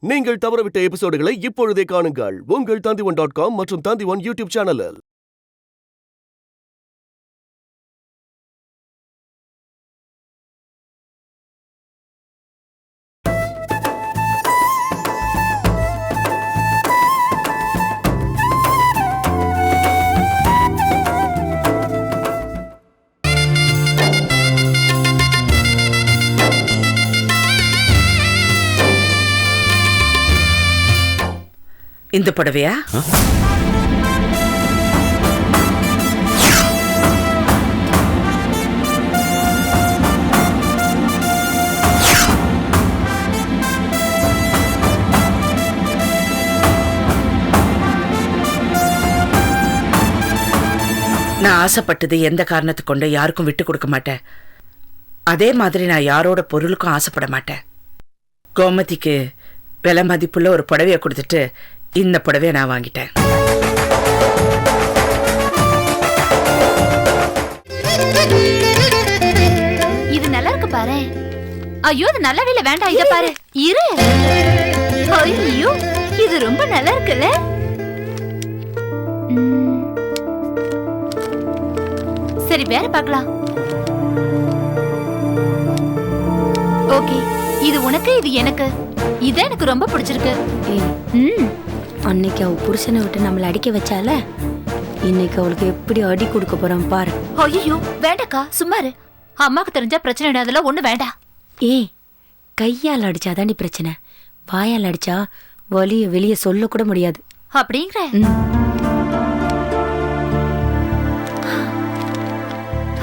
நீங்கள் தவறவிட்ட எபிசோடுகளை இப்பொழுதே காணுங்கள் உங்கள் Tandivan.com மற்றும் Tandivan யூடியூப் சேனலில். இந்த புடவையா? நான் ஆசைப்பட்டது எந்த காரணத்தை கொண்டு யாருக்கும் விட்டு கொடுக்க மாட்டேன். அதே மாதிரி நான் யாரோட பொருளுக்கும் ஆசைப்பட மாட்டேன். கோமதிக்கு விலை மதிப்புள்ள ஒரு புடவையை கொடுத்துட்டு இந்த புடவையை நான் வாங்கிட்டேன். இது நல்லா இருக்கு பாரு. ஐயோ இது நல்லாவே இல்ல, வேண்டாம். இத பாரு, இரு. ஐயோ இது ரொம்ப நல்லா இருக்குல்ல. சரி வேற பார்க்கலாம். ஓகே, இது உனக்கு, இது எனக்கு. இது எனக்கு ரொம்ப பிடிச்சிருக்கு. அன்னைக்கு அவ புருஷனை விட்டு நம்மள அடிக்க வச்சால, இன்னைக்கு அவளுக்கு எப்படி அடி கொடுக்க போறான் பாரு. ஐயோ வேண்டாக்கா, சும்மா இரு. அம்மாக்கு தெரிஞ்சா பிரச்சனை, அதெல்லாம் ஒண்ணு வேண்டாம். கையால் அடிச்சாதாண்டி பிரச்சனை, வாயால் அடிச்சா வலிய வெளியே சொல்ல கூட முடியாது. அப்படிங்கிற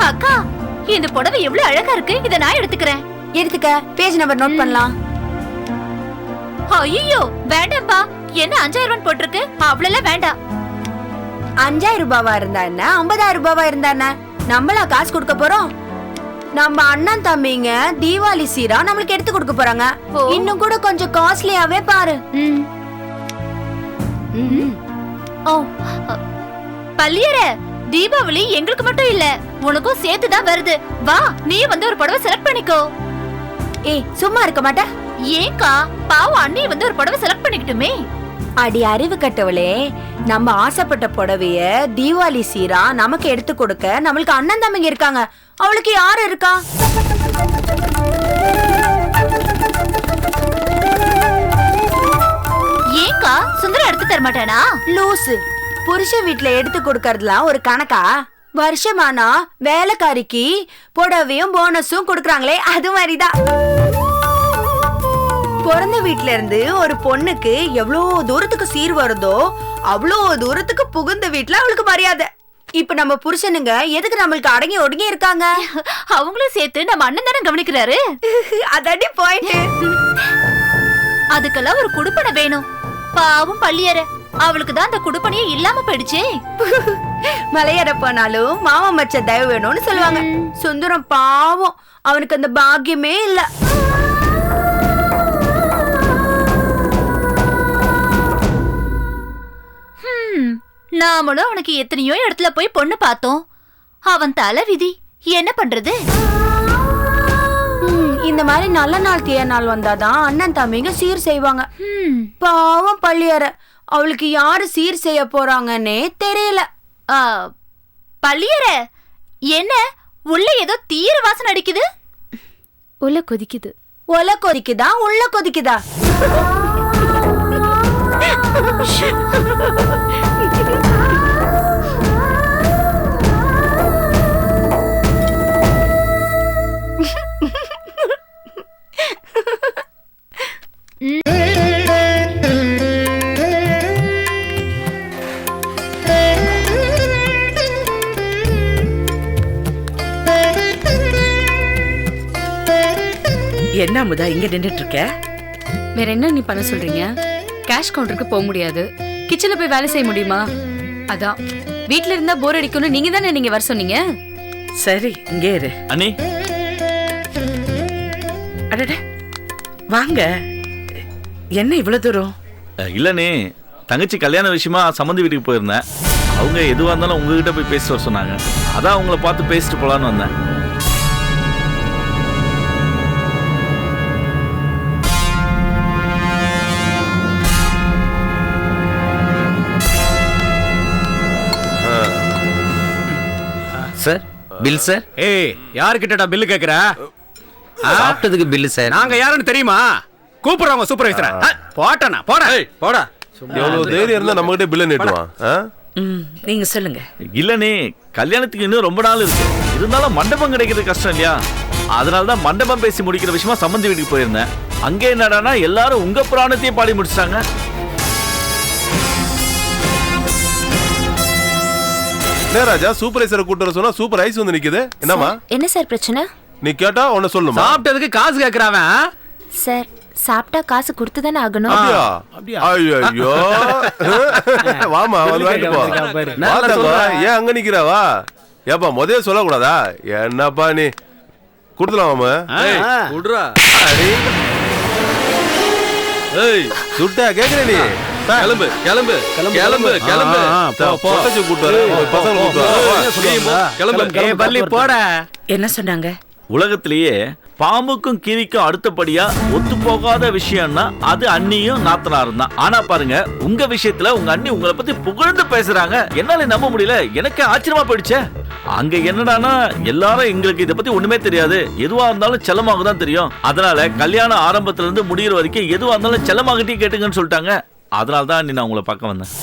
அக்கா, இந்த புடவை எவ்வளவு அழகா இருக்கு. இத நான் எடுத்துக்கிறேன். எடுத்துக்க, பேஜ் நம்பர் நோட் பண்ணலாம். ஐயோ வேண்டாம்பா, என்ன 5000 போட்டிருக்கு, அவ்வளவு வேண்டாம். 5000 ரூபாவா இருந்தா என்ன, 50000 ரூபாவா இருந்தா என்ன, நம்மளா காசு கொடுக்க போறோம்? நம்ம அண்ணன் தம்பிங்க தீபாவளி சீரா நம்மளுக்கு எடுத்து கொடுக்க போறாங்க. இன்னும் கூட கொஞ்சம் காஸ்ட்லியாவே பாரு. பள்ளியரே, தீபாவளி எங்களுக்கு மட்டும் இல்ல, உனக்கும் சேர்த்துதான் வருது. வா, நீ வந்து ஒரு புடவை செலக்ட் பண்ணிக்கோ. சும்மா இருக்க மாட்டே? ஏங்கா, பாவம் அண்ணி வந்து ஒரு புடவை செலக்ட் பண்ணிக்கிட்டுமே. அடி அறிவு கட்டவளே, நம்ம ஆசைப்பட்ட புடவைய தீபாவளி சீரா நமக்கு எடுத்து கொடுக்க நம்மளுக்கு அண்ணன் தம்பிங்க இருக்காங்க. அவளுக்கு யாரு இருக்கா? ஏங்கா, சுந்தரம் எடுத்து தர மாட்டானா? லூசு, புருஷ வீட்டுல எடுத்து கொடுக்கறதுலாம் ஒரு கணக்கா? வருஷமானா வேலைக்காரிக்கு புடவையும் போனஸும் கொடுக்கறாங்களே, அது மாதிரிதான். பிறந்த வீட்டுல இருந்து ஒரு பொண்ணுக்கு எவ்வளவு தூரத்துக்கு சீர் வருதோ அவ்வளோ தூரத்துக்கு புகுந்த வீட்டுல அவளுக்கு மரியாதை. இப்ப நம்ம புருஷனுங்க எதுக்கு நம்மளுக்கு அடங்கி ஒடுங்கி இருக்காங்க? அவங்களும் சேர்த்து நம்ம அண்ணன் தானே கவனிக்கிறாரு. அதாண்டி பாயிண்ட். அதுக்கெல்லாம் ஒரு குடுப்பனை வேணும். பாவம் பள்ளியற, அவளுக்கு தான் அந்த குடுப்பனையே இல்லாம போயிடுச்சே. மலையேற போனாலும் மாமா மச்ச தயவு வேணும்னு சொல்லுவாங்க. சுந்தரம் பாவம், அவனுக்கு அந்த பாக்கியமே இல்ல. நாமளும் அவனுக்கு எத்தனையோ இடத்துல போய் பொண்ணு பார்த்தோம். அவன் தலை விதி, என்ன பண்றது? இந்த மாதிரி நல்ல நாள் தீய நாள் வந்தாதான் அண்ணன் தம்பிங்க சீர் செய்வாங்க. பாவம் பள்ளியற, அவளுக்கு யாரு சீர் செய்ய போறாங்கன்னே தெரியல. பள்ளியற, என்ன உள்ள ஏதோ தீர வாசனை அடிக்குது? உள்ள கொதிக்குது. உள்ள கொதிக்குதா உள்ள கொதிக்குதா? என்ன முதா இங்க நின்னுட்டு இருக்க? வேற என்ன நீ பண்ண சொல்றீங்க? கேஷ் கவுண்டருக்கு போக முடியாது, கிச்சன்ல போய் வேலை செய்ய முடியுமா? அதான் வீட்ல இருந்தா போர் அடிக்கும்னு நீங்க தானே நீங்க வர சொன்னீங்க. சரி இங்கே இரு. அண்ணி, அடடே வாங்க. என்ன இவ்வளவு தூரம்? இல்லண்ணே, தங்கச்சி கல்யாண விஷயமா சம்மந்தி வீட்டுக்கு போயிருந்தேன். அவங்க எதுவா இருந்தாலும் உங்ககிட்ட போய் பேசிட்டு வர சொன்னாங்க. அதான் அவங்கள பார்த்து பேசிட்டு போலான்னு வந்தேன். Sir bill sir. ஏய் யார்கிட்டடா பில்லு கேக்குற? சாப்பிட்டதுக்கு பில்லு சார். நாங்க யாருன்னு தெரியுமா? கூப்பிடுறவங்க சூப்பர்வைசரா? போட்டா போடா. போடா. எவ்வளவு தைரியம் இருந்தா நம்ம கிட்ட பில்ல நீட்டுவான். நீங்க சொல்லுங்க. இல்லனே, கல்யாணத்துக்கு இன்னும் ரொம்ப நாள் இருக்கு. இருந்தாலும் மண்டபம் கிடைக்கிறது கஷ்டம் இல்லையா? அதனால தான் மண்டபம் பேசி முடிக்கிற விஷயமா சம்பந்தி வீட்டுக்கு போயிருந்தேன். அங்கே என்னடானா எல்லாரும் உங்க புராணத்தையே பாடி முடிச்சிட்டாங்க. ராஜா சூப்பர்வைசரை கூட்டு வர சொன்னா சூப்பர் ஐஸ் வந்து நிக்குது. என்னமா? என்ன சார் பிரச்சனை? நீ கேட்டா உன்ன சொல்லுமா? சாப்பிட்டதுக்கு காசு கேக்குறாவன். சார் சாப்பிட்டா காசு கொடுத்து தானே ஆகணும். அப்படியா? ஐயோ வாமா வந்து வாங்கிட்டு போ. ஏன் அங்க நிக்கிறவா? ஏப்பா முதல்ல சொல்லக்கூடாதா? என்னப்பா நீ கொடுத்துலாமா? குடுறா. ஏய் சுட்டா கேக்குற நீ? கிளம்பு கிளம்பு கிளம்பு கிளம்பு. பொட்டச்சு கூட்டு வர பசங்க கூட்டு வர. கிளம்பு. பள்ளி போட. என்ன சொன்னாங்க? உலகத்திலேயே பாம்புக்கும் கீரிக்கும் அடுத்தபடியா ஒத்து போகாத விஷயம்னா அது அண்ணியும் நாத்தனாரும் தான். ஆனா பாருங்க, உங்க விஷயத்துல உங்க அண்ணி உங்களை பத்தி புகழ்ந்து பேசுறாங்க. என்னால நம்ப முடியல. எனக்கு ஆச்சரியமா போயிடுச்சே. அங்க என்னடானா எல்லாரும் எங்களுக்கு இதை பத்தி ஒண்ணுமே தெரியாது. எதுவா இருந்தாலும் செல்லமாக தான் தெரியும். அதனால கல்யாணம் ஆரம்பத்துல இருந்து முடிகிற வரைக்கும் எதுவா இருந்தாலும் செல்லமாகிட்டே கேட்டுங்கன்னு சொல்லிட்டாங்க. அதனால தான் நான் உங்களை பார்க்க வந்தேன்.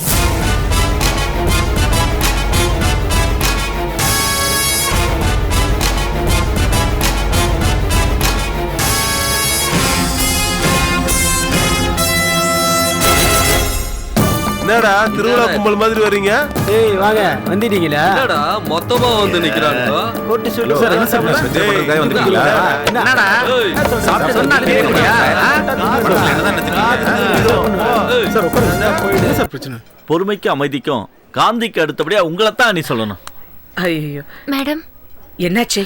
என்னடா திருவிழா கும்பல் மாதிரி வர்றீங்க? ஏய் வாங்க வந்துட்டீங்களா? என்னடா மொத்தமா வந்து நிக்கிறாங்க? கூட்டி சொல்லு சார். என்ன சாப்பிடுறீங்க? வந்துட்டீங்களா? என்னடா? சாப்பிட்டு சொன்னா கேக்குறியா? சார் உட்காருங்க. சார் பிரச்சனை. பொறுமைக்கும் அமைதிக்கும் காந்திக்கு அடுத்தபடியா உங்களை தான் நீ சொல்லணும். ஐயோ மேடம், என்னாச்சு?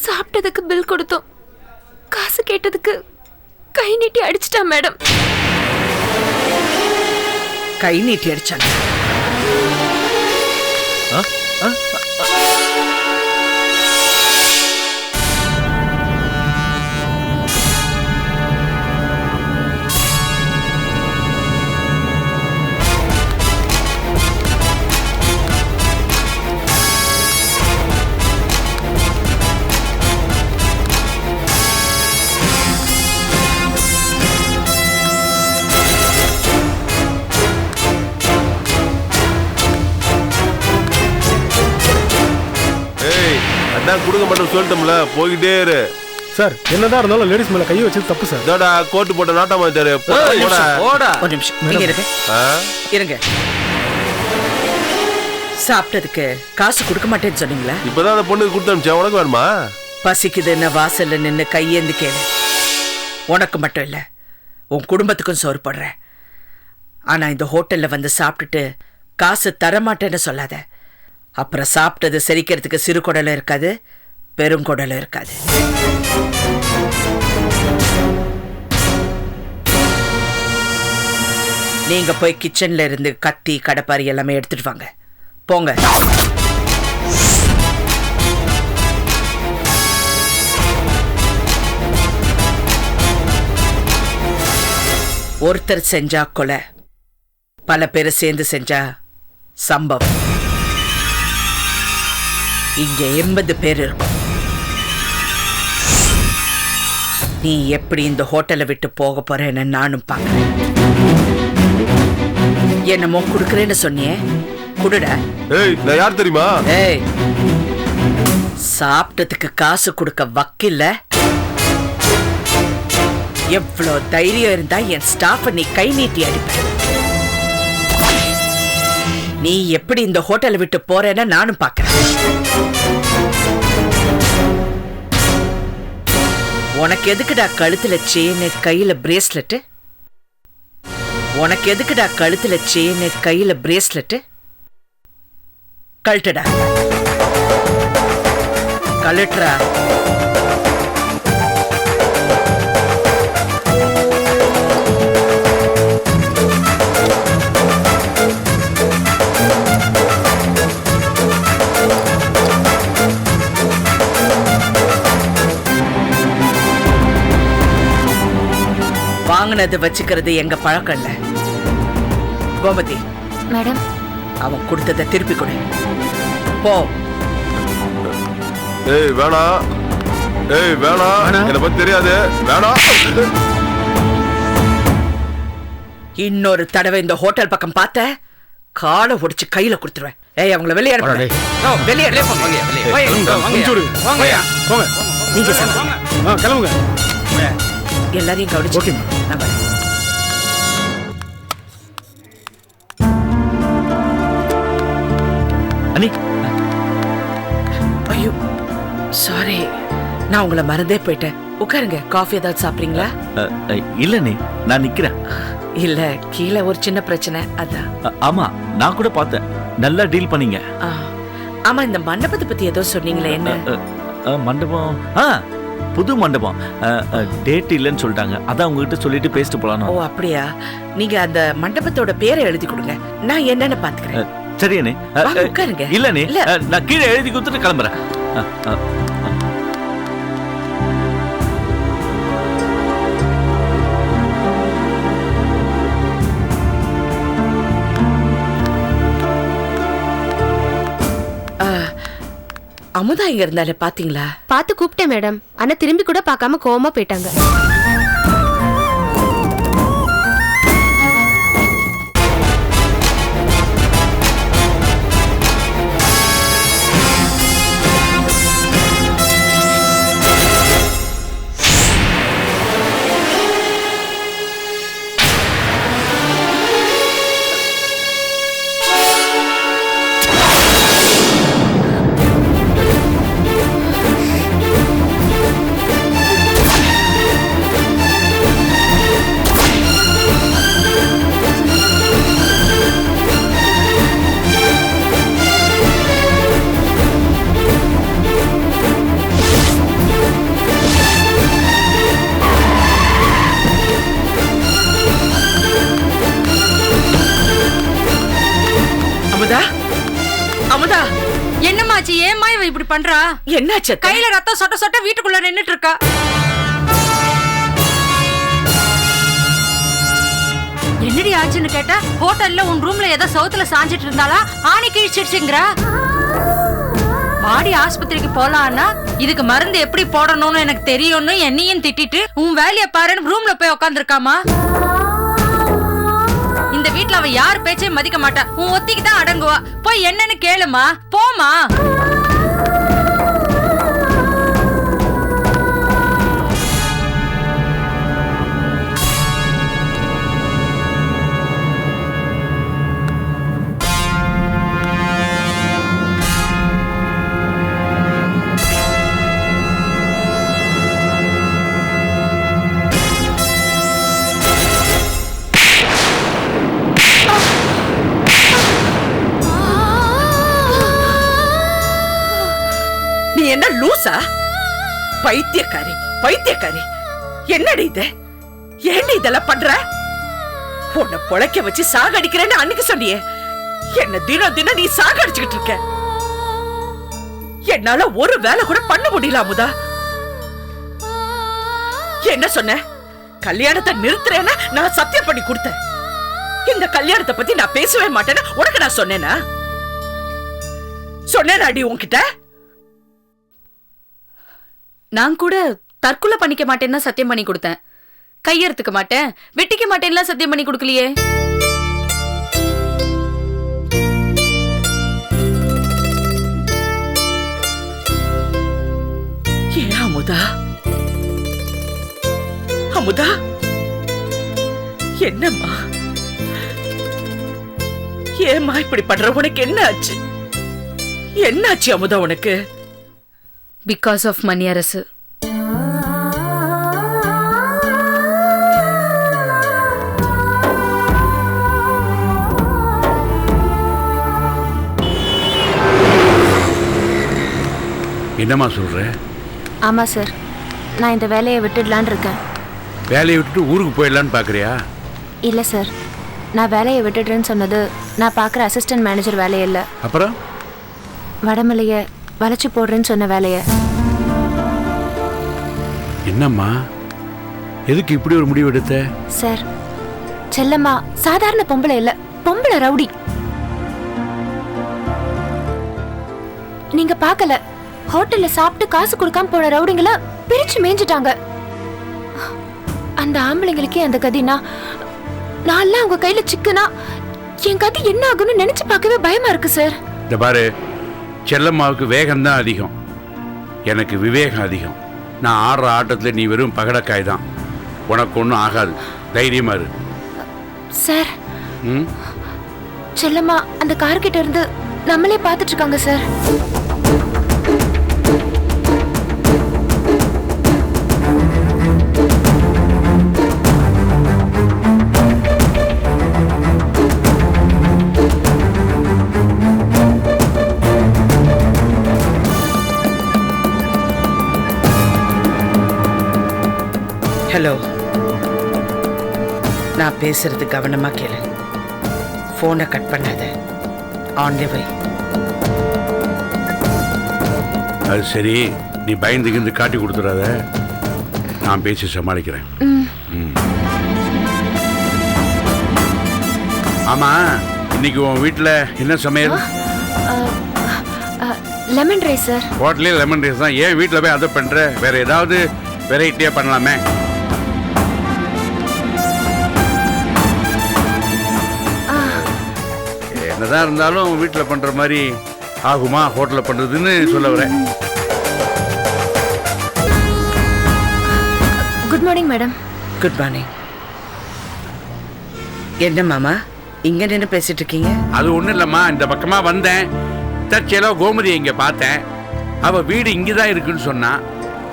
சாப்பிட்டதுக்கு பில் கொடுத்தோம். காசு கேட்டதுக்கு கை நீட்டி அடிச்சிட்டா மேடம். கை நீட்டி அடிச்சாங்க. கொடுக்க மாட்டோம் சொல்லிட்டோம்ல, போயிட்டே இரு. சார் என்னதான் இருந்தாலும் லேடிஸ் மேல கையை வச்சது தப்பு சார். இதோட கோட்டு போட்ட நாட்டமா தாரு. ஒரு நிமிஷம் நீங்க இருங்க. சாப்பிட்டதுக்கு காசு கொடுக்க மாட்டேன்னு சொன்னீங்களா? இப்பதான் அந்த பொண்ணுக்கு கொடுத்து அனுப்பிச்சேன். உனக்கு வேணுமா? பசிக்குதுன்னு வாசல்ல நின்னு கையேந்து கேளு. உனக்கு மட்டும் இல்ல, உன் குடும்பத்துக்கும் சோறு போடுறேன். ஆனா இந்த ஹோட்டல்ல வந்து சாப்பிட்டுட்டு காசு தரமாட்டேன்னு சொல்லாத. அப்புறம் சாப்பிட்டது செரிக்கிறதுக்கு சிறு குடலும் இருக்காது, பெருங்குடலும் இருக்காது. நீங்க போய் கிச்சன்ல இருந்து கத்தி கடப்பாரி எல்லாமே எடுத்துட்டு வாங்க. போங்க. ஒருத்தர் செஞ்சா கொலை, பல பேர் சேர்ந்து செஞ்சா சம்பவம். இங்க 80 பேர் இருக்கும். நீ எப்படி இந்த ஹோட்டலை விட்டு போக போறேன்னு நானும் பார்க்கிறேன். என்னமோ குடுக்கறேன்னு சொன்னியே, குடுடா. ஏய், நான் யார் தெரியுமா? ஏய், சாப்பிட்டதுக்கு காசு கொடுக்க வக்கில்ல. எவ்வளோ தைரியம் இருந்தா என் ஸ்டாஃபை நீ கை நீட்டி அடிப்ப. நீ எப்படி இந்த ஹோட்டலை விட்டு போறேன்னு நானும் பார்க்கிறேன். உனக்கு எதுக்குடா கழுத்துல செயின் கையில பிரேஸ்லெட்? உனக்கு எதுக்குடா கழுத்துல செயின் கையில பிரேஸ்லெட்? கழட்டுடா, கழட்டுறா. வாங்கினது வச்சுக்கிறது எங்க பழக்கம் இல்ல. கோமதி மேடம், அவன் கொடுத்ததை திருப்பி கொடு. போ. ஏய் வேணாம், ஏய் வேணாம், என்னை பத்தி தெரியாது, வேணாம். இன்னொரு தடவை இந்த ஹோட்டல் பக்கம் பார்த்த காலை ஒடிச்சு கையில கொடுத்துருவேன். ஏய் அவங்கள வெளியேற வெளியேற நீங்க கிளம்புங்க. எல்லாரையும் கவனிச்சு நான் வரேன். அண்ணி ஐயோ சாரி, நான் உங்களை மறந்தே போயிட்டேன். உட்காருங்க. காஃபி ஏதாவது சாப்பிடுறீங்களா? இல்ல நான் நிக்கிறேன். இல்ல கீழே ஒரு சின்ன பிரச்சனை அதான். ஆமா நான் கூட பார்த்தேன், நல்லா டீல் பண்ணீங்க. ஆமா இந்த மண்டபத்தை பத்தி ஏதோ சொன்னீங்களே, என்ன மண்டபம்? புது மண்டபம், டேட் இல்லைன்னு சொல்லிட்டாங்க. அதான் உங்ககிட்ட சொல்லிட்டு பேசிட்டு போலாம். ஓ அப்படியா? நீங்க அந்த மண்டபத்தோட பேரை எழுதி கொடுங்க, நான் என்னன்னு பாத்துக்கிறேன். சரி அண்ணே. உட்காருங்க. இல்ல நீ நான் கீழே எழுதி கொடுத்துட்டு கிளம்புறேன். அமுதா இங்க இருந்தாலே பாத்தீங்களா? பார்த்து கூப்பிட்டேன் மேடம், ஆனா திரும்பி கூட பார்க்காம கோவமா போயிட்டாங்க. அமுதா என்னமாச்சு? ஏம்மா இவ இப்படி பண்றா? என்னாச்சு? கையில ரத்தம் சொட்ட சொட்ட வீட்டுக்குள்ள நின்னுட்டு இருக்கா. என்னடி ஆச்சுன்னு கேட்டா, ஹோட்டல்ல உன் ரூம்ல ஏதோ சவுத்துல சாஞ்சிட்டு இருந்தாளா, ஆணி கிழிச்சிடுச்சுங்கிறா. பாடி ஆஸ்பத்திரிக்கு போலான்னா இதுக்கு மருந்து எப்படி போடணும்னு எனக்கு தெரியும்னு என்னையும் திட்டிட்டு உன் வேலைய பாருன்னு ரூம்ல போய் உட்காந்துருக்காமா. இந்த வீட்ல அவ யார் பேச்சையும் மதிக்க மாட்டா, உன் ஒத்திக்கு தான் அடங்குவா. போய் என்னன்னு கேளுமா, போமா. என்ன லூசா? பைத்தியக்காரி பைத்தியக்காரி, என்னடி இது? ஏண்டி இதெல்லாம் பண்ற? உன்னை பொழைக்க வச்சு சாகடிக்கிறேன்னு அன்னைக்கு சொன்னியே, என்ன தினம் தினம் நீ சாகடிச்சுக்கிட்டு இருக்க. என்னால ஒரு வேலை கூட பண்ண முடியல அமுதா. என்ன சொன்ன? கல்யாணத்தை நிறுத்துறேன்னு நான் சத்தியம் பண்ணி கொடுத்தேன். இந்த கல்யாணத்தை பத்தி நான் பேசவே மாட்டேன்னு உனக்கு நான் சொன்னேனா? சொன்னேனாடி உன்கிட்ட? நான் கூட தற்கொலை பண்ணிக்க மாட்டேன்னு சத்தியம் பண்ணி கொடுத்தேன். கையெடுத்துக்க மாட்டேன், வெட்டிக்க மாட்டேன்லாம் சத்தியம் பண்ணி கொடுக்கலையே. ஏன் அமுதா? அமுதா என்னம்மா? ஏம்மா இப்படி பண்ற? உனக்கு என்ன ஆச்சு? என்னாச்சு அமுதா உனக்கு? பிகாஸ் ஆஃப் மணி அரசு. என்னம்மா சொல்ற? ஆமா சார், நான் இந்த வேலையை விட்டுடலான்னு இருக்கேன். வேலையை விட்டுட்டு ஊருக்கு போயிடலான்னு பாக்குறியா? இல்ல சார், நான் வேலையை விட்டுடுறேன்னு சொன்னது நான் பாக்குற அசிஸ்டன்ட் மேனேஜர் வேலையை இல்ல. அப்புறம் வடமலைய வளைச்சு போடுறேன்னு சொன்ன வேலைய. என்னம்மா, எதுக்கு இப்படி ஒரு முடிவு எடுத்த? சார், செல்லம்மா சாதாரண பொம்பளை இல்ல, பொம்பளை ரவுடி. நீங்க பார்க்கல, ஹோட்டல்ல சாப்பிட்டு காசு கொடுக்காம போன ரவுடிங்கள பிரிச்சு மேய்ஞ்சிட்டாங்க. அந்த ஆம்பளைங்களுக்கே அந்த கதினா, நான்லாம் அவங்க கையில சிக்கனா என் கதி என்ன ஆகும்னு நினைச்சு பார்க்கவே பயமா இருக்கு சார். இந்த பாரு, செல்லம்மாவுக்கு வேகம்தான் அதிகம், எனக்கு விவேகம் அதிகம். நான் ஆடுற ஆட்டத்தில் நீ வெறும் பகடக்காய் தான், உனக்கு ஒன்றும் ஆகாது, தைரியமா இரு. சார், செல்லம்மா அந்த கார்கிட்ட இருந்து நம்மளே பார்த்துட்டு இருக்காங்க சார். ஹலோ, நான் பேசுறது கவனமா கேளு. போனை கட் பண்ணாத, ஆன்ல வை. அது சரி, நீ பயந்துக்கிந்து காட்டி கொடுத்துடாத, நான் பேசி சமாளிக்கிறேன். ஆமா, இன்னைக்கு உன் வீட்டில் என்ன சமையல்? Lemon rice sir. ஹோட்டலே லெமன் ரைஸ் தான், ஏன் வீட்டில் போய் அதை பண்ற? வேற ஏதாவது வெரைட்டியா பண்ணலாமே? என்னதான் இருந்தாலும் வீட்டில் பண்ற மாதிரி ஆகுமா ஹோட்டலில் பண்றதுன்னு சொல்ல வரேன். Good morning madam. Good morning. என்ன மாமா இங்க நின்று பேசிட்டு இருக்கீங்க? அது ஒண்ணும் இல்லம்மா, இந்த பக்கமா வந்தேன், தற்செயலா கோமதி இங்க பார்த்தேன். அவ வீடு இங்கதான் இருக்குன்னு சொன்னா.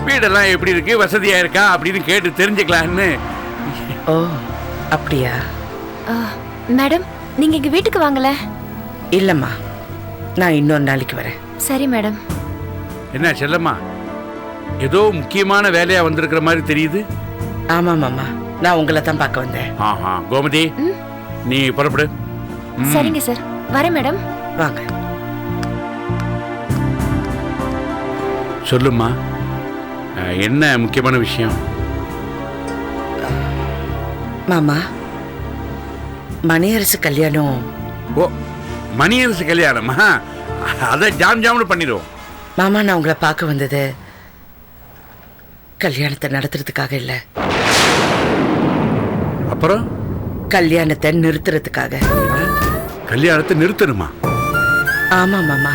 வீடெல்லாம் எப்படி இருக்கு, வசதியா இருக்கா அப்படின்னு கேட்டு தெரிஞ்சுக்கலான்னு. ஓ அப்படியா? மேடம், நீங்க எங்க வீட்டுக்கு வாங்கல? இல்லம்மா, நான் இன்னொரு நாளைக்கு வரேன். சரி மேடம். என்ன செல்லம்மா, ஏதோ முக்கியமான வேலையா வந்திருக்கிற மாதிரி தெரியுது. ஆமா மாமா, நான் உங்களை தான் பார்க்க வந்தேன். ஆஹா, கோமதி நீ புறப்படு. சரிங்க சார், வரேன் மேடம். வாங்க. சொல்லுமா, என்ன முக்கியமான விஷயம்? மாமா, மணியரசு கல்யாணம். ஓ, மணியரசு கல்யாணமா? அதை ஜாம் ஜாம்னு பண்ணிடுவோம். மாமா, நான் உங்களை பார்க்க வந்தது கல்யாணத்தை நடத்துறதுக்காக இல்ல, அப்புறம் கல்யாணத்தை நிறுத்துறதுக்காக. கல்யாணத்தை நிறுத்தணுமா? ஆமா மாமா.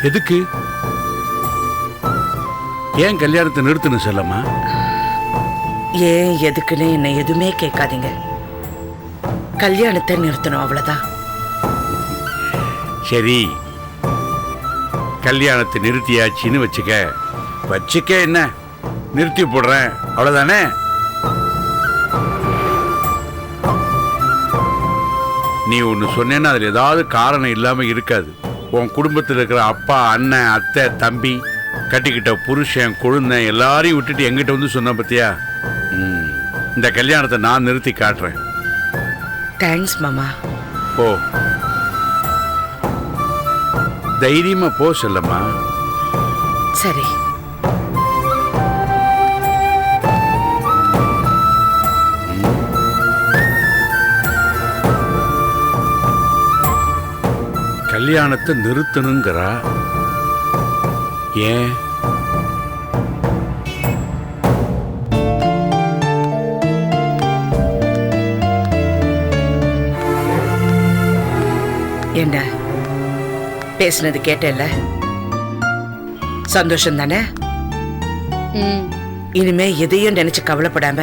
எதுக்கு? ஏன் கல்யாணத்தை நிறுத்தணும் செல்லம்மா? ஏன் எதுக்குன்னு என்ன எதுவுமே கேட்காதீங்க, கல்யாணத்தை நிறுத்தணும், அவ்வளவுதான். சரி, கல்யாணத்தை நிறுத்தியாச்சின்னு வச்சுக்க என்ன, நிறுத்தி போடுறேன், அவ்வளவுதானே? நீ ஒன்று சொன்னேன்னா அதில் ஏதாவது காரணம் இல்லாமல் இருக்காது. உன் குடும்பத்தில் இருக்கிற அப்பா, அண்ணன், அத்தை, தம்பி, கட்டிக்கிட்ட புருஷன், கொழுந்த எல்லாரையும் விட்டுட்டு எங்கிட்ட வந்து சொன்ன பத்தியா? இந்த கல்யாணத்தை நான் நிறுத்தி காட்டுறேன். தேங்க்ஸ் மாமா. ஓ, தைரியமா போ செல்லம்மா. சரி. கல்யாணத்தை நிறுத்தணுங்கிறா, ஏன்? என்ன பேசுனது கேட்டல? சந்தோஷம் தானே? இனிமே எதையும் நினைச்சு கவலைப்படாம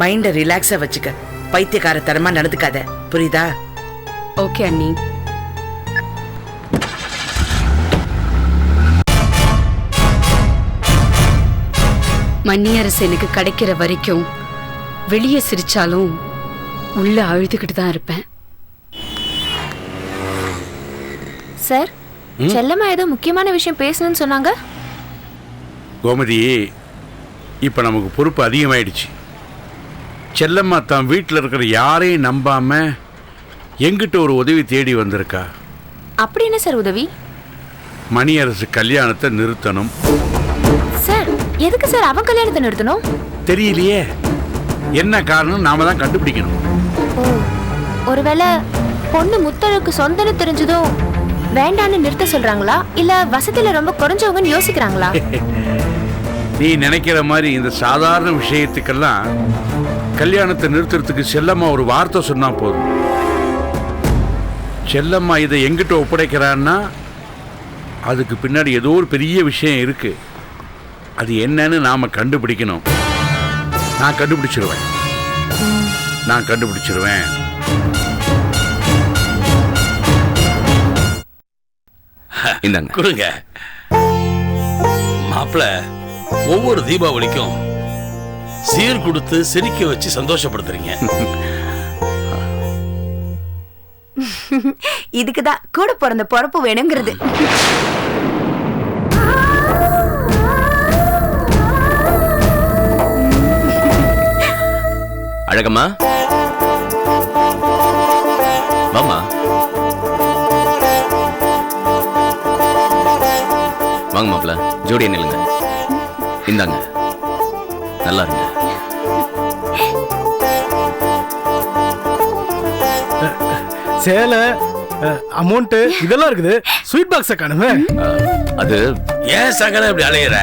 மைண்ட ரிலாக்ஸா வச்சுக்க, பைத்தியக்காரத்தனமா நடந்துக்காத, புரியுதா? ஓகே அண்ணி. மணியரசு எனக்கு கிடைக்கிற வரைக்கும் வெளியே சிரிச்சாலும் உள்ள அழுதுகிட்டு தான் இருப்பேன். சார், செல்லம்மா ஏதோ முக்கியமான விஷயம் பேசணும்னு சொன்னாங்க. கோமதி, இப்ப நமக்கு பொறுப்பு அதிகமாயிடுச்சு. செல்லம்மா தான் வீட்டில் இருக்கிற யாரையும் நம்பாம எங்கிட்ட ஒரு உதவி தேடி வந்திருக்கா. அப்படி என்ன சார் உதவி? மணியரசு கல்யாணத்தை நிறுத்தணும். சார், எதுக்கு சார் அவன் கல்யாணத்தை நிறுத்தணும்? தெரியலையே, என்ன காரணம் நாம தான் கண்டுபிடிக்கணும். ஓ, ஒருவேளை பொண்ணு முத்தழகு சொந்தன்னு தெரிஞ்சதும் வேண்டான்னு நிறுத்த சொல்றாங்களா இல்ல வசதியில ரொம்ப குறைஞ்சவங்கன்னு யோசிக்கிறாங்களா? நீ நினைக்கிற மாதிரி இந்த சாதாரண விஷயத்துக்கெல்லாம் கல்யாணத்தை நிறுத்துறதுக்கு செல்லம்மா ஒரு வார்த்தை சொன்னா போதும். செல்லம்மா இதை எங்கிட்ட ஒப்படைக்கிறான்னா அதுக்கு பின்னாடி ஏதோ ஒரு பெரிய விஷயம் இருக்கு. அது என்னன்னு நாம கண்டுபிடிக்கணும். நான் கண்டுபிடிச்சிருவேன். இந்தாங்க கொடுங்க. மாப்பிள்ள ஒவ்வொரு தீபாவளிக்கும் சீர் கொடுத்து சிரிக்க வச்சு சந்தோஷப்படுத்துறீங்க. இதுக்குதான் கூட பிறந்த பொறப்பு வேணுங்கிறது. அழகம்மா வாமா. வாங்க மாப்பிள்ள, ஜோடியா நில்லுங்க. இந்தாங்க, நல்லா இருங்க. சேலை, அமௌண்ட் இதெல்லாம் இருக்குது. ஸ்வீட் பாக்ஸ காணுமே. அது ஏன் சகல இப்படி அலையிற?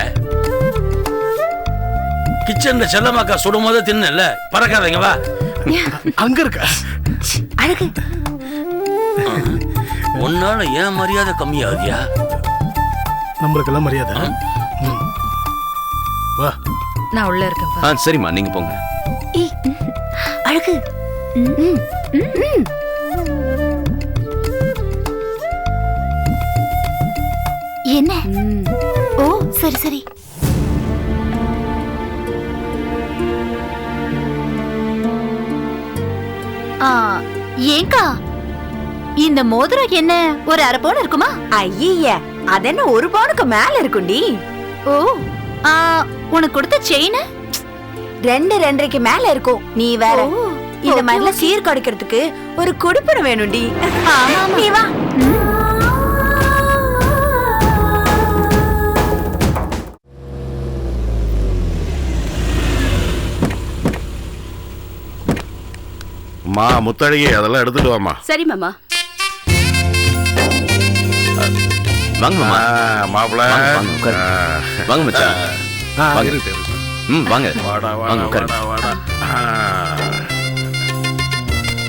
கிச்சன்ல செல்லமாக்கா சுடும் போது தின்னல, பறக்காதீங்க வா. அங்க இருக்க அழகு. உன்னால ஏன் மரியாதை கம்மியாகுதியா? நம்மளுக்கு எல்லாம் மரியாதை. வா, நான் உள்ள இருக்கேன். சரிம்மா, நீங்க போங்க. அழகு. என்ன? ஓ சரி சரி. ஏங்கா, இந்த மோதிரம் என்ன ஒரு அரை பவுன் இருக்குமா? ஐய, அதென்ன ஒரு பவுனுக்கு மேல இருக்குண்டி. ஓ, உனக்கு கொடுத்த செயின் 2.5க்கு மேல இருக்கும். நீ வேற இந்த மாதிரில சீர் கொடுக்கிறதுக்கு ஒரு குடுப்பணம் வேணும்டி. நீ வா. மா முத்தழகி அதெல்லாம் எடுத்துட்டு வாமா. சரி மாமா. வாங்க மாமா. மாப்பிள்ள வாங்க மச்சான். வாங்க. வாங்க. வாங்க உட்காருங்க.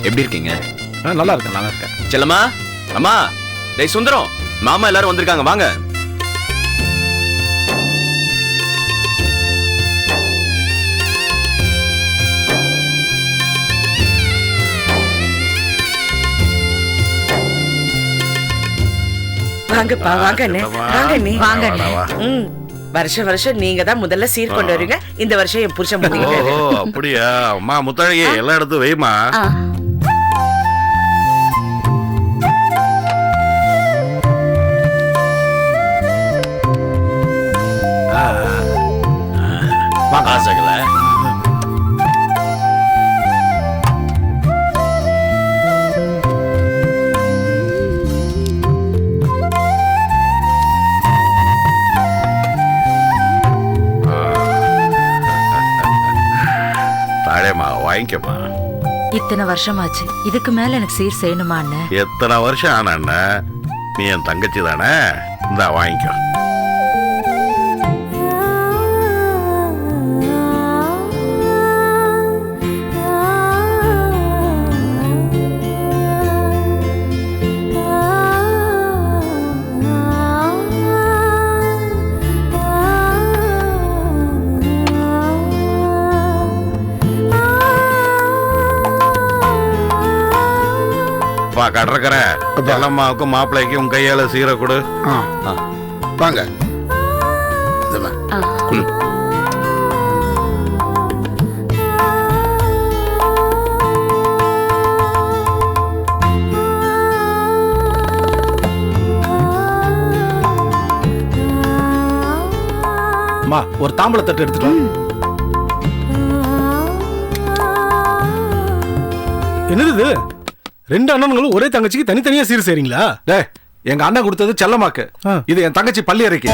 எப்படி இருக்கீங்க? நல்லா இருக்கேன். செல்லம்மா, அம்மா, டேய் சுந்தரம், மாமா எல்லாரும் வந்திருக்காங்க, வாங்க. வாங்கப்பா, வாங்க அண்ணே. வாங்க அண்ணே. வாங்க. வருஷம் நீங்க தான் முதல்ல சீர் கொண்டு வருவீங்க. இந்த வருஷம் என் புருஷன் பண்ணிக்கிட்டாரு. ஓ அப்படியா? அம்மா முத்தழகி எல்லாம் எடுத்து வைமா. சகல தாழேமா, வாங்கிக்கமா. இத்தனை வருஷமாச்சு, இதுக்கு மேல எனக்கு சீர் செய்யணுமா அண்ணே? எத்தனை வருஷம் ஆன அண்ணன், நீ என் தங்கச்சி தானே, இந்தா வாங்கிக்கோ. கடற்கரை செல்லம்மாவுக்கும் மாப்பிள்ளைக்கும் உன் கையால சீரை கொடு. வாங்க. ஒரு தாம்பளை தட்டு எடுத்துட்டு. என்னது 2 அண்ணன்களும் ஒரே தங்கச்சிக்கு தனித்தனியா சீர் செய்றீங்களா? டேய், எங்க அண்ணன் கொடுத்தது செல்லமாக்கு, இது என் தங்கச்சி பள்ளியறைக்கு.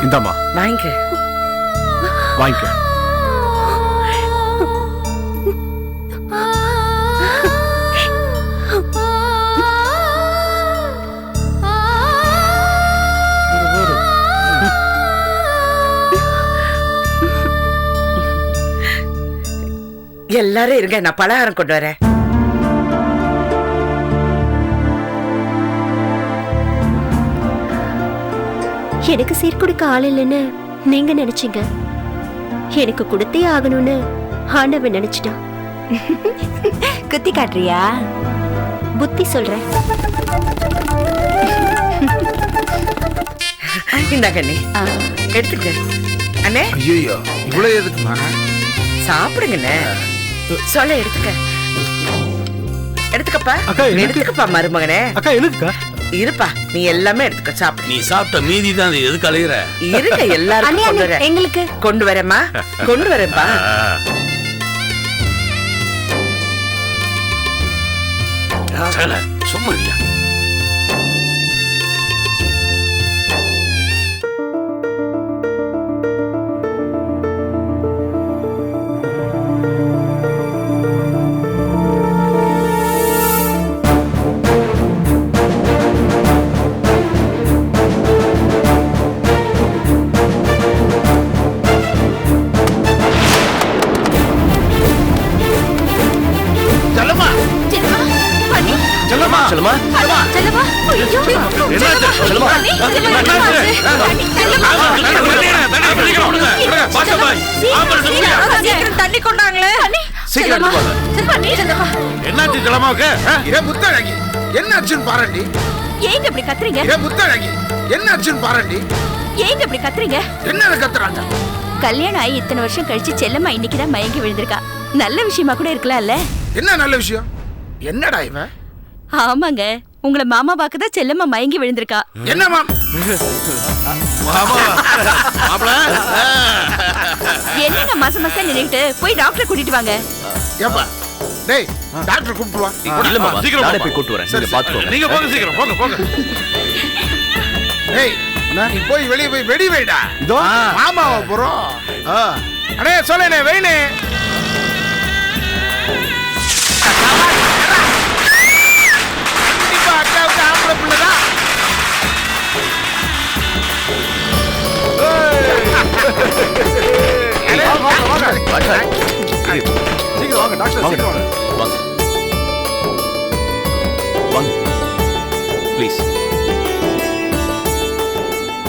இந்தாம்மா வாங்கிக்க. வாங்கிக்க. எல்லாரும் இருங்க, நான் பலகாரம் கொண்டு வரேன். எனக்கு சீர்குடுக்க ஆள் இல்லைன்னு நீங்க நினைச்சீங்க, எனக்கு கொடுத்தே ஆகணும்னு ஆண்டவன் நினைச்சிட்டான். குத்தி காட்டுறியா? புத்தி சொல்றேன். இந்த கண்ணே எடுத்துக்க. அண்ணே ஐயோ இவ்வளவு எதுக்குமா? சாப்பிடுங்கண்ணே. சொல்ல எடுத்துக்க. எடுத்துக்கப்பா. அக்கா, எனக்கு- எடுத்துக்கப்பா மருமகனே. அக்கா எனக்குக்கா? இருப்பா, நீ எல்லாமே எடுத்துக்க, சாப்பிடு. நீ சாப்பிட்ட மீதி தான் எதுக்கு அலையிற? இருங்க, எல்லாருக்கும் கொண்டு வரேன். எங்களுக்கு கொண்டு வரேம்மா, கொண்டு வரேன்ப்பா. சும்மா இல்ல. செல்லம்மா செல்லம்மா ஐயோ என்னாச்சு? செல்லம்மா சீக்கிரம் தண்ணி கொண்டாங்களே. சீக்கிரம் என்னாச்சு செல்லம்மாவுக்கு? ஏ முத்தழகி என்னாச்சுன்னு பாருடி. ஏங்க இப்படி கத்துறீங்க? ஏ முத்தழகி என்னாச்சுன்னு பாருடி. ஏங்க இப்படி கத்துறீங்க? என்ன கத்துறாங்க? கல்யாணம் ஆகி இத்தனை வருஷம் கழிச்சு செல்லம்மா இன்னைக்குதான் மயங்கி விழுந்திருக்கா. நல்ல விஷயமா கூட இருக்கலாம்ல. என்ன நல்ல விஷயம்? என்னடா இவன்? ஆமாங்க, உங்களை மாமா பாக்கதான் செல்லம்மா மயங்கி விழுந்திருக்கா. என்ன மாமா? என்ன மாசம் மாசம் நின்னுட்டு போய் டாக்டரை கூட்டிட்டு வாங்க. ஏப்பா டேய் டாக்டர் கூப்பிட்டு வா. இல்ல மாமா, சீக்கிரம் நானே வாப்பா. போய் கூட்டு வரேன். சரி, நீங்க பாத்துக்கோங்க. நீங்க போங்க, சீக்கிரம் போங்க போங்க. டேய் நீ போய் வெளிய போய் வெடி வைடா. இதோ மாமாவா போறோம். அடே சொல்லேனே வெயினே. கண்டிப்பா அக்காவுக்கு ஆம்பளை பிள்ளைதான். சீக்கிரம் வாங்க டாக்டர், சீக்கிரம் வாங்க. வாங்க வாங்க ப்ளீஸ்.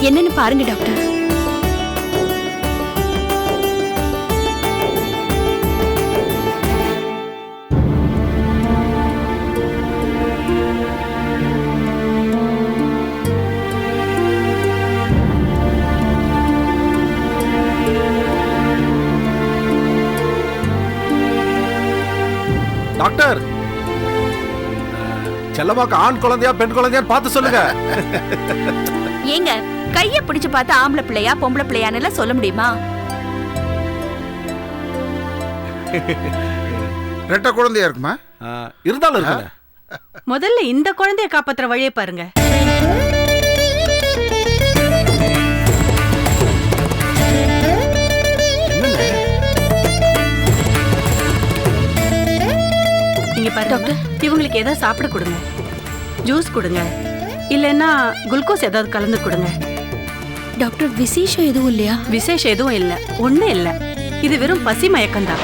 என்னன்னு பாருங்க டாக்டர். டாக்டர், செல்லம்மாக்கு ஆண் குழந்தையா பெண் குழந்தையான்னு பார்த்து சொல்லுங்க. ஏங்க கைய பிடிச்சு பார்த்தா ஆம்பளை பிள்ளையா பொம்பளை பிள்ளையான்னு சொல்ல முடியுமா? ரெட்டை குழந்தையா இருக்குமா? இருந்தாலும் இருக்குங்க. முதல்ல இந்த குழந்தைய காப்பாத்துற வழியை பாருங்க. நீங்க பாருங்க டாக்டர், இவங்களுக்கு ஏதாவது சாப்பிட கொடுங்க, ஜூஸ் கொடுங்க, இல்லைன்னா குளுக்கோஸ் ஏதாவது கலந்து கொடுங்க. டாக்டர் விசேஷம் எதுவும் இல்லையா? விசேஷம் எதுவும் இல்ல, ஒண்ணும் இல்ல. இது வெறும் பசி மயக்கம்தான்.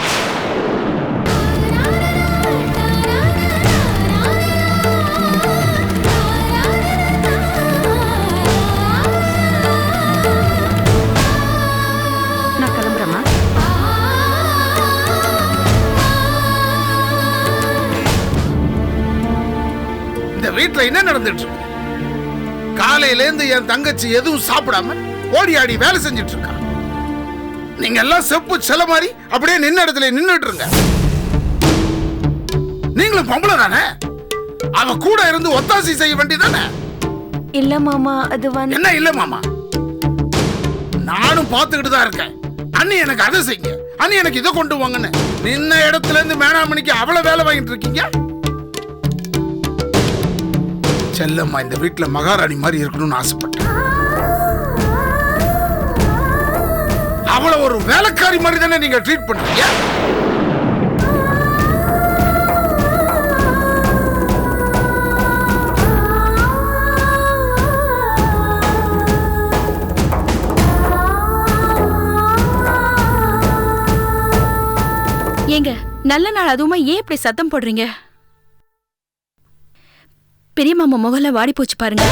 நான் கிளம்புறேம்மா. இந்த வீட்டுல என்ன நடந்துட்டு இருக்கு? காலையில இருந்து என் தங்கச்சி எதுவும் சாப்பிடாம ஓடி ஆடி வேலை செஞ்சிட்டு இருக்கா. நீங்க எல்லாம் செப்பு செல மாதிரி அப்படியே நின்ன இடத்துல நின்னுட்டு இருங்க. நீங்களும் பொம்பளை தானே, அவ கூட இருந்து ஒத்தாசி செய்ய வேண்டியதானே? இல்ல மாமா, அது வந்து என்ன இல்ல மாமா, நானும் பார்த்துக்கிட்டு தான் இருக்கேன். அண்ணி எனக்கு அதை செய்யுங்க, அண்ணி எனக்கு இதை கொண்டு வாங்கன்னு நின்ன இடத்துல இருந்து மேனாமணிக்கு அவ்வளவு வேலை வாங்கிட்டு இருக்கீங்க. செல்லம்மா இந்த வீட்டுல மகாராணி மாதிரி இருக்கணும்னு ஆசைப்பட்டேன். அவளை ஒரு வேலைக்காரி மாதிரி தானே நீங்க ட்ரீட் பண்றீங்க. ஏங்க நல்ல நாள் அதுவுமா ஏன் இப்படி சத்தம் போடுறீங்க? பெரிய மாமா முகல வாடி போச்சு பாருங்க.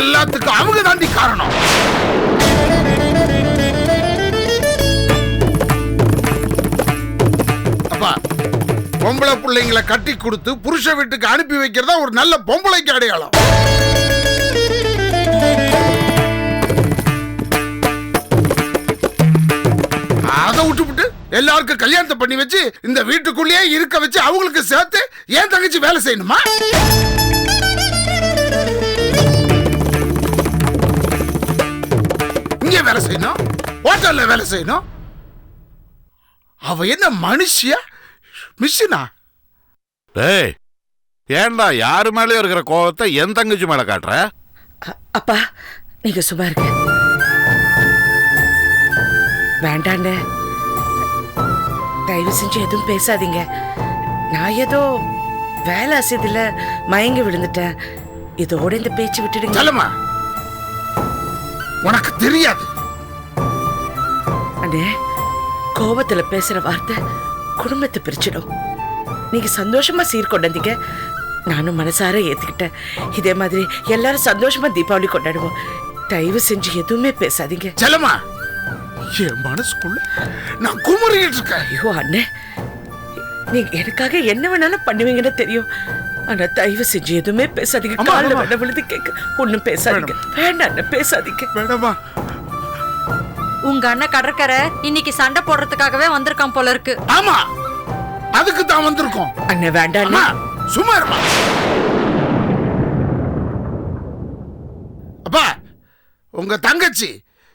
எல்லாத்துக்கும் அவங்க தாண்டி காரணம். அப்பா, பொம்பளை பிள்ளைங்களை கட்டி கொடுத்து புருஷ வீட்டுக்கு அனுப்பி வைக்கிறதா ஒரு நல்ல பொம்பளைக்கு அடையாளம். அதை விட்டுவிட்டு எல்லாருக்கும் கல்யாணத்தை பண்ணி வச்சு இந்த வீட்டுக்குள்ளேயே இருக்க வச்சு அவங்களுக்கு சேர்த்து ஏன் தங்கச்சி வேலை செய்யணுமா? இங்கே வேலை செய்யணும், ஹோட்டல்ல வேலை செய்யணும். அவ என்ன மனுஷியா மிஷினா? டேய், ஏன்டா யாரு மேலயும் இருக்கிற கோவத்தை என் தங்கச்சி மேல காட்டுற? அப்பா நீங்க சும்மா இருக்க. வேண்டாண்ட, தயவு செஞ்சு எதுவும் பேசாதீங்க. நான் ஏதோ வேலை அசதியில மயங்கி விழுந்துட்டேன். இதோட இந்த பேச்சு விட்டுடுங்க. செல்லம்மா, உனக்கு தெரியாது. அண்ணே, கோபத்துல பேசுற வார்த்தை குடும்பத்தை பிரிச்சிடும். நீங்க சந்தோஷமா சீர்கொண்டீங்க, நானும் மனசார ஏத்துக்கிட்டேன். இதே மாதிரி எல்லாரும் சந்தோஷமா தீபாவளி கொண்டாடுவோம். தயவு செஞ்சு எதுவுமே பேசாதீங்க. செல்லம்மா, என் மனசுக்குள்ள நான் குமுறிட்டு இருக்கேன். ஐயோ அண்ணே, நீங்க எனக்காக என்ன வேணாலும் பண்ணுவீங்கன்னு தெரியும். ஆனா தயவு செஞ்சு எதுவுமே பேசாதீங்க. காலில் வேணா விழுந்து கேட்க ஒன்னும் பேசாதீங்க. வேண்டாம் பேசாதீங்க. வேண்டாமா? உங்க அண்ணன் கடற்கரை இன்னைக்கு சண்டை போடுறதுக்காகவே வந்திருக்கான் போல இருக்கு. ஆமா, அதுக்கு தான் வந்திருக்கோம். அண்ணே வேண்டாம், சும்மா இருமா. அப்பா, உங்க தங்கச்சி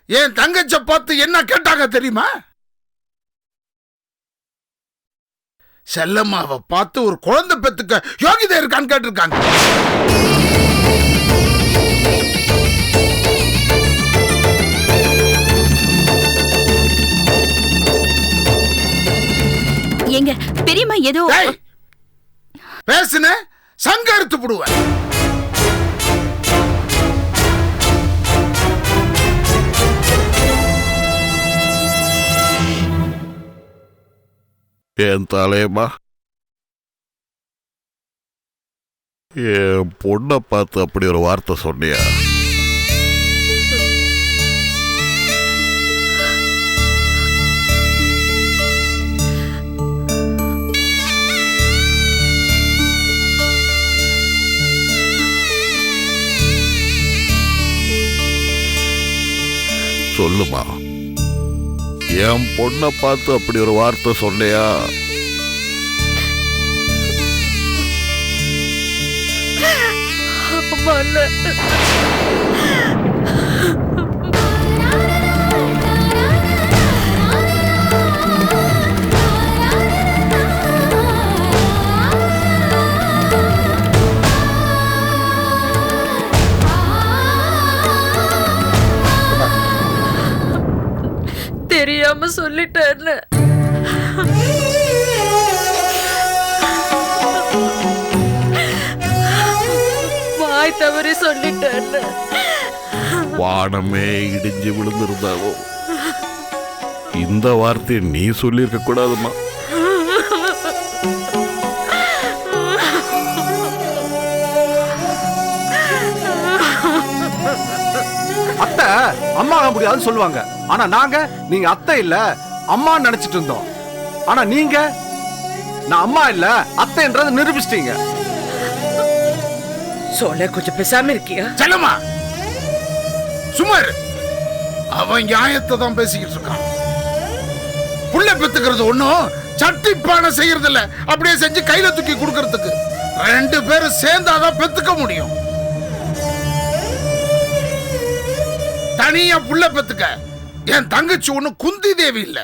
என் தங்கச்ச பார்த்து என்ன கேட்டாங்க தெரியுமா? செல்லம்மாவை பார்த்து ஒரு குழந்தை பெத்துக்க யோகிதை இருக்கான்னு கேட்டிருக்காங்க. எங்க பெரியம்மா ஏதோ பேசுன சங்க அறுத்து போடுவேன். என் தலையம்மா, என் பொண்ணை பார்த்து அப்படி ஒரு வார்த்தை சொன்னியா? சொல்லுமா, என் பொண்ணை பார்த்து அப்படி ஒரு வார்த்தை சொன்னியா? தெரியாம சொல்லிட்டேன். வாய் தவறி சொல்லிட்டேன். வானமே இடிஞ்சு விழுந்திருந்தாலும் இந்த வார்த்தையை நீ சொல்லியிருக்க கூடாதுமா. அத்தை அம்மா ஆக முடியாதுன்னு சொல்லுவாங்க. ஆனா நாங்க நீங்க அத்தை இல்ல அம்மா நினைச்சிட்டு இருந்தோம். ஆனா நீங்க நான் அம்மா இல்ல அத்தைன்றதை நிரூபிச்சிட்டீங்க. சோழ கொஞ்சம் பேசாம இருக்கியா? செல்லம்மா சும்மா இரு. அவன் நியாயத்தை தான் பேசிக்கிட்டு இருக்கான். புள்ள பெத்துக்கிறது ஒண்ணும் சட்டிப்பான செய்யறது இல்ல, அப்படியே செஞ்சு கையில தூக்கி கொடுக்கறதுக்கு. ரெண்டு பேரும் சேர்ந்தாதான் பெத்துக்க முடியும். தனியா புள்ள பெத்துக்க. என் தங்கச்சி ஒண்ணு குந்தி தேவி இல்ல.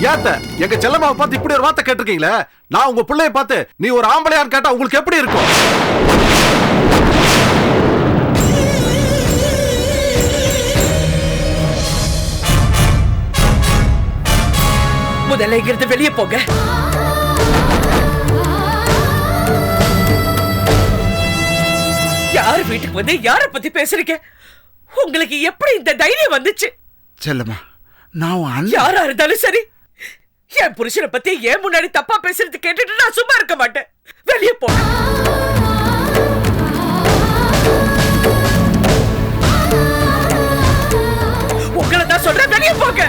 ஏத்த எங்க செல்லம்மாவை பார்த்து இப்படி ஒரு வார்த்தை கேட்டிருக்கீங்களே, நான் உங்க பிள்ளைய பார்த்து நீ ஒரு ஆம்பளையான்னு கேட்டா உங்களுக்கு எப்படி இருக்கும்? முதல்ல இங்கிருந்து வெளியே போங்க. யார் வீட்டுக்கு வந்து யார பத்தி பேசுறீங்க? உங்களுக்கு எப்படி இந்த தைரியம் வந்துச்சு? செல்லம்மா, நான் யாரா இருந்தாலும் சரி, என் புருஷனை பத்தி ஏன் முன்னாடி தப்பா பேசுறது கேட்டுட்டு நான் சும்மா இருக்க மாட்டேன். வெளியே போ. உங்களை தான் சொல்றேன், வெளியே போங்க.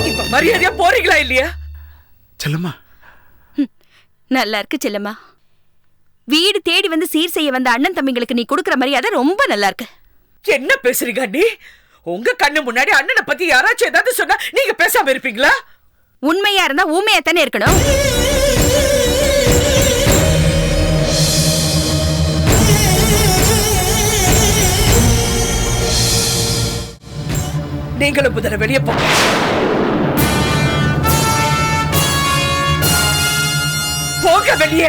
இப்ப மரியாதையா போறீங்களா இல்லையா? செல்லம்மா, நல்லா இருக்கு செல்லம்மா. வீடு தேடி வந்து சீர் செய்ய வந்த அண்ணன் தம்பிங்களுக்கு நீ கொடுக்கற மரியாதை ரொம்ப நல்லா இருக்கு. என்ன பேசுறீங்க அண்ணி? உங்க கண்ணு முன்னாடி அண்ணனை பத்தி யாராச்சும் ஏதாவது சொன்னா நீங்க பேசாம இருப்பீங்களா? உண்மையா இருந்தா ஊமையா தானே இருக்கணும். நீங்களும் முதல்ல வெளியே போங்க. போங்க வெளியே.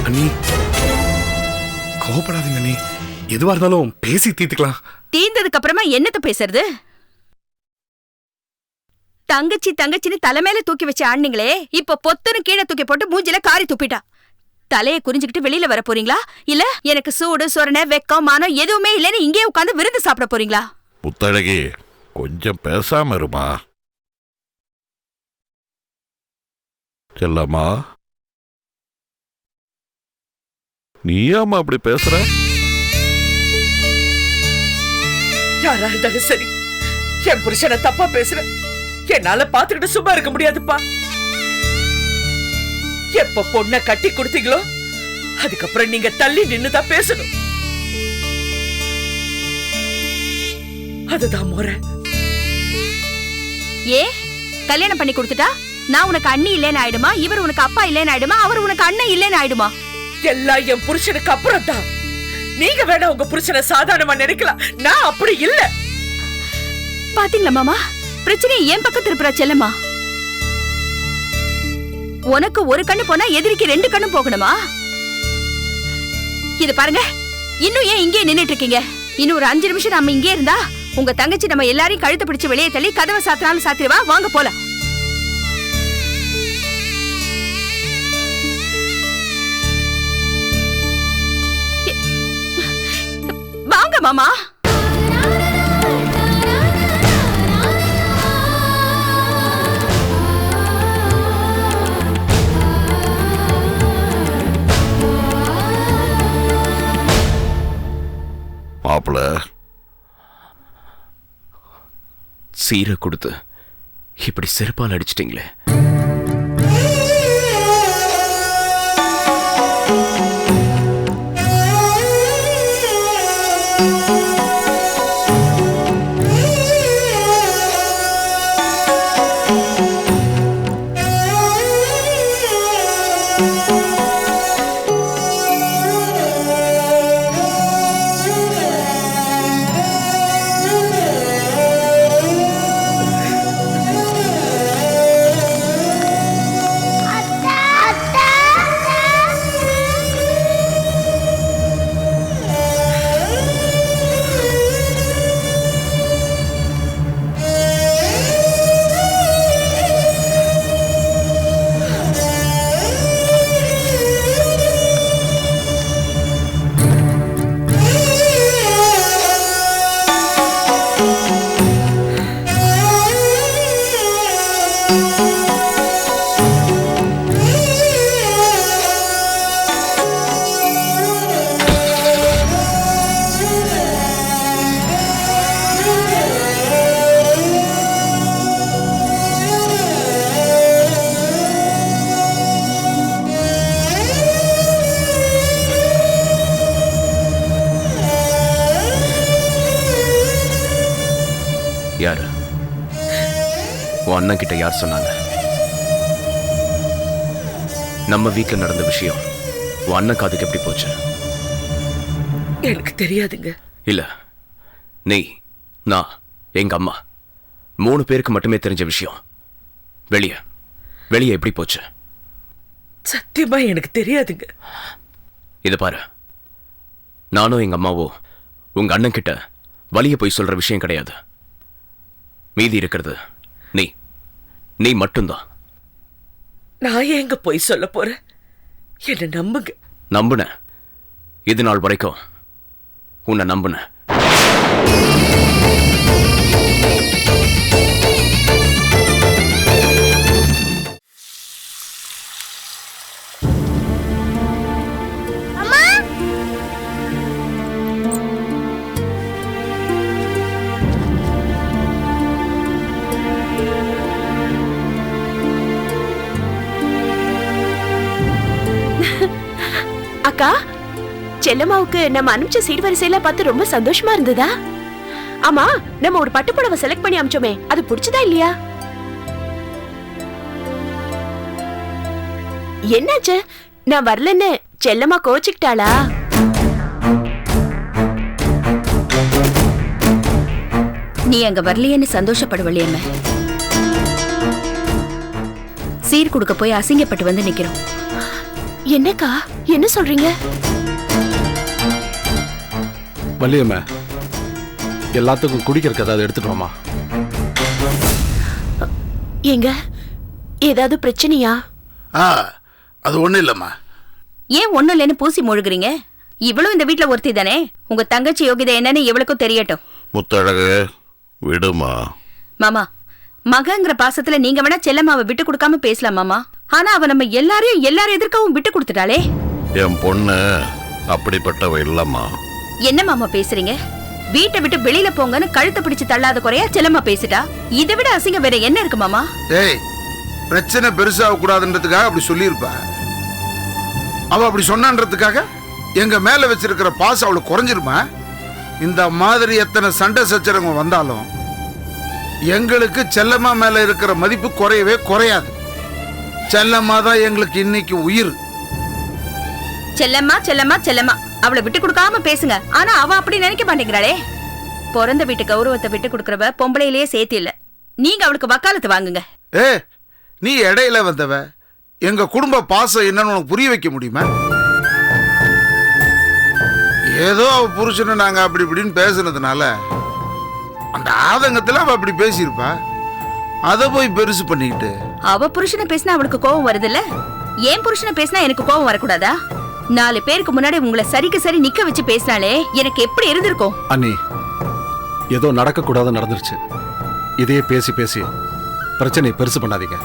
அண்ணி, கோபப்படாதீங்க அண்ணி. எதுவா இருந்தாலும் பேசி தீர்த்துக்கலாம். தீர்ந்ததுக்கு அப்புறமா என்னத்த பேசுறது? தங்கச்சி தங்கச்சின்னு தலைமையில தூக்கி வச்ச ஆண்ணிங்களே இப்ப பொத்துன்னு கீழே தூக்கி போட்டு மூஞ்சில காரி துப்பிட்டா. தலையை குறிஞ்சுக்கிட்டு வெளியில வர போறீங்களா, இல்ல எனக்கு சூடு சொரணை வெக்கம் மானம் எதுவுமே இல்லைன்னு இங்கே உட்காந்து விருந்து சாப்பிட போறீங்களா? புத்தழகி, கொஞ்சம் பேசாம இருமா. செல்லம்மா, நீயாமா அப்படி பேசுற? யாரா இருந்தாலும் சரி, என் புருஷனை தப்பா பேசுற என்னால பாத்துக்கிட்டு சும்மா இருக்க முடியாதுப்பா. எப்ப பொண்ண கட்டி கொடுத்தீங்களோ அதுக்கப்புறம் நீங்க தள்ளி நின்னுதான் பேசணும். அதுதான் முறை. ஏ கல்யாணம் பண்ணி கொடுத்துட்டா நான் உனக்கு அண்ணி இல்லேன்னு ஆயிடுமா, இவர் உனக்கு அப்பா இல்லேன்னு ஆயிடுமா, அவர் உனக்கு அண்ணன் இல்லேன்னு ஆயிடுமா? எல்லாம் என் புருஷனுக்கு அப்புறம் தான். நீங்க வேணா உங்க புருஷனை சாதாரணமா நினைக்கலாம், நான் அப்படி இல்ல. பாத்தீங்களா மாமா, பிரச்சனையை என் பக்கம் திருப்புறா செல்லம்மா. உனக்கு ஒரு கண்ணு போனா எதிரிக்கு 2 கண்ணும் போகணுமா? இது பாருங்க, இன்னும் ஏன் இங்கே நின்னுட்டு இருக்கீங்க? இன்னும் ஒரு 5 நிமிஷம் நம்ம இங்கே இருந்தா உங்க தங்கச்சி நம்ம எல்லாரையும் கழுத்து பிடிச்சு வெளியே தள்ளி கதவை சாத்தினாலும் சாத்திடுவா. வாங்க போலாம். வாங்க மாமா. மாப்பிள, சீரை கொடுத்து இப்படி செருப்பால் அடிச்சிட்டீங்களே. உன் அண்ணன் கிட்ட யார் சொன்னாங்க? நம்ம வீட்ல நடந்த விஷயம் உன் அண்ணன் காதுக்கு எப்படி போச்சு? எனக்கு தெரியாதுங்க. இல்ல, நீ, நான், எங்க அம்மா 3 பேருக்கு மட்டுமே தெரிஞ்ச விஷயம் வெளியே எப்படி போச்சு? சத்தியமா எனக்கு தெரியாதுங்க. இத பாரு, நானும் எங்க அம்மாவோ உங்க அண்ணன் கிட்ட வலிய போய் சொல்ற விஷயம் கிடையாது. மீதி இருக்கிறது நீ மட்டும்தான். நான் எங்க போய் சொல்ல போறேன்? என்ன நம்புங்க. நம்புன, இது நாள் வரைக்கும் உன்னை நம்புன. அக்கா, செல்லம்மாவுக்கு நம்ம அனுப்பிச்ச சீர்வரிசையெல்லாம் பார்த்து ரொம்ப சந்தோஷமா இருந்ததா? ஆமா, நம்ம ஒரு பட்டுப்புடவை செலக்ட் பண்ணி அனுப்பிச்சோமே, அது பிடிச்சதா இல்லையா? என்னாச்சு? நான் வரலன்னு செல்லம்மா கோச்சிக்கிட்டாளா? நீ அங்க வரலையேன்னு சந்தோஷப்படுவழியம்ம. சீர் கொடுக்க போய் அசிங்கப்பட்டு வந்து நிக்கிறோம். என்னக்கா, என்ன சொல்றீங்க? வள்ளியம்மா, எல்லாத்துக்கும் குடிக்கிறதுக்கு ஏதாவது எடுத்துட்டு வாமா. ஏங்க, ஏதாவது பிரச்சனையா? அது ஒண்ணும் இல்லம்மா. ஏன் ஒண்ணும் இல்லைன்னு பூசி முழுகுறீங்க? இவளும் இந்த வீட்டுல ஒருத்தி தானே. உங்க தங்கச்சி யோகிதை என்னன்னு இவளுக்கும் தெரியட்டும். முத்தழகு, விடுமா. மாமா, மகங்கிற பாசத்துல நீங்க வேணா செல்லம்மாவை விட்டு கொடுக்காம பேசலாம் மாமா. ஆனா அவ நம்ம எல்லாரும் எதிர்க்கவும் விட்டு கொடுத்துட்டாளே. என் பொண்ணு அப்படிப்பட்டவ இல்லம்மா. என்ன மாமா பேசுறீங்க? வீட்டை விட்டு வெளியில போங்கன்னு கழுத்தை பிடிச்சு தள்ளாத குறையா செல்லம்மா பேசிட்டா. இதை விட அசிங்க வேற என்ன இருக்கு மாமா? ஏய், பிரச்சனை பெருசாக கூடாதுன்றதுக்காக அப்படி சொல்லியிருப்பா. அவ அப்படி சொன்னான்றதுக்காக எங்க மேல வச்சிருக்கிற பாசம் அவளுக்கு குறைஞ்சிருமா? இந்த மாதிரி எத்தனை சண்டை சச்சரவங்க வந்தாலும் எங்களுக்கு செல்லம்மா மேல இருக்கிற மதிப்பு குறையவே குறையாது. செல்லம்மா தான் எங்களுக்கு இன்னைக்கு உயிர். செல்லம்மா செல்லம்மா செல்லம்மா அவளை விட்டு கொடுக்காம பேசுங்க. ஆனா அவ அப்படி நினைக்க மாட்டேங்கிறாளே. பிறந்த வீட்டு கௌரவத்தை விட்டு கொடுக்கறவ பொம்பளையிலேயே சேர்த்து இல்ல. நீங்க அவளுக்கு வக்காலத்து வாங்குங்க. ஏ, நீ இடையில வந்தவ. எங்க குடும்ப பாசம் என்னன்னு உனக்கு புரிய வைக்க முடியுமா? ஏதோ அவ புருஷனை நாங்க அப்படி இப்படின்னு பேசுனதுனால அந்த ஆதங்கத்துல அவ அப்படி பேசியிருப்பா. அத போய் பெருசு பண்ணிக்கிட்டு அவ புருஷனை பேசினா அவளுக்கு கோபம் வருதுல்ல. ஏன் புருஷனை பேசினா எனக்கு கோபம் வரக்கூடாதா? 4 பேருக்கு முன்னாடி உங்களை சரிக்கு சரி நிக்க வச்சு பேசினாலே எனக்கு எப்படி இருந்திருக்கும்? அண்ணி, ஏதோ நடக்க கூடாது நடந்துருச்சு. இதையே பேசி பேசி பிரச்சனை பெருசு பண்ணாதீங்க.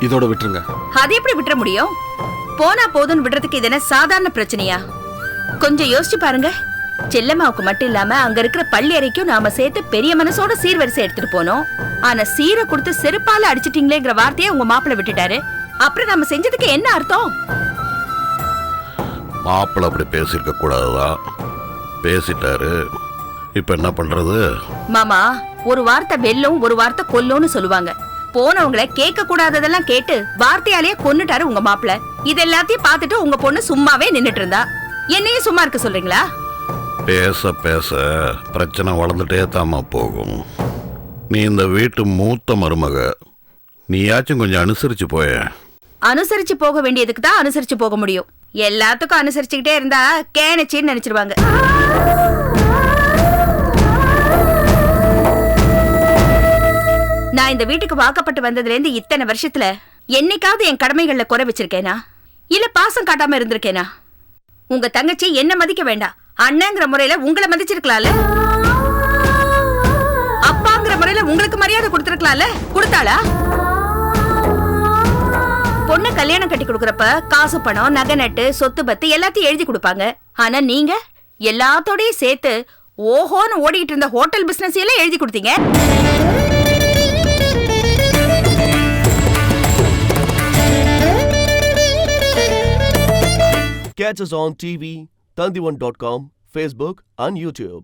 இதோட விட்டுருங்க. அதை எப்படி விட்டுற முடியும்? போனா போதுன்னு விடுறதுக்கு இது என்ன சாதாரண பிரச்சனையா? கொஞ்சம் யோசிச்சு பாருங்க. செல்லம்மாவுக்கு மட்டும் இல்லாம அங்க இருக்கிற பள்ளி அறைக்கும் நாம சேர்த்து பெரிய மனசோட சீர்வரிசை எடுத்துட்டு போனோம். ஆனா சீரை கொடுத்து செருப்பால அடிச்சிட்டீங்களேங்கிற வார்த்தையை உங்க மாப்பிள்ள விட்டுட்டாரு. அப்புறம் நாம செஞ்சதுக்கு என்ன அர்த்தம்? மாப்பிள்ள அப்படி பேசியிருக்க கூடாதுதான், பேசிட்டாரு. இப்ப என்ன பண்றது? மாமா, ஒரு வார்த்தை வெல்லும் ஒரு வார்த்தை கொல்லும்னு சொல்லுவாங்க. போனவங்களை கேட்க கூடாததெல்லாம் கேட்டு வார்த்தையாலேயே கொன்னுட்டாரு உங்க மாப்பிள்ள. இது எல்லாத்தையும் பார்த்துட்டு உங்க பொண்ணு சும்மாவே நின்னுட்டு இருந்தா. என்னையும் சும்மா இருக்க சொல்றீங்களா? பேச பேச பிரச்சனை வளர்ந்துட்டே தாமா போகும். நீ இந்த வீட்டு மூத்த மருமக, நீயாச்சும் கொஞ்சம் அனுசரிச்சு போய. அனுசரிச்சு போக வேண்டியதுக்கு தான் அனுசரிச்சு போக முடியும். எல்லாத்துக்கும் அனுசரிச்சுக்கிட்டே இருந்தா கேனச்சின்னு நினைச்சிருவாங்க. நான் இந்த வீட்டுக்கு வாக்கப்பட்டு வந்ததுல இருந்து இத்தனை வருஷத்துல என்னைக்காவது என் கடமைகள்ல குறை வச்சிருக்கேனா? இல்ல பாசம் காட்டாம இருந்திருக்கேனா? உங்க தங்கச்சி என்ன மதிக்க வேண்டாம், அண்ணங்கிற முறையில உங்களை மதிச்சிருக்கலாம்ல. அப்பாங்கிற முறையில உங்களுக்கு மரியாதை கொடுத்திருக்கலாம்ல. கொடுத்தாளா? பொண்ணு கல்யாணம் கட்டி கொடுக்கறப்ப காசு பணம் நகை நட்டு சொத்து பத்து எல்லாத்தையும் எழுதி கொடுப்பாங்க. ஆனா நீங்க எல்லாத்தோடையும் சேர்த்து ஓஹோன்னு ஓடிட்டு இருந்த ஹோட்டல் பிசினஸ் எல்லாம் எழுதி கொடுத்தீங்க. Catch us on TV, Tandivan.com, Facebook and YouTube.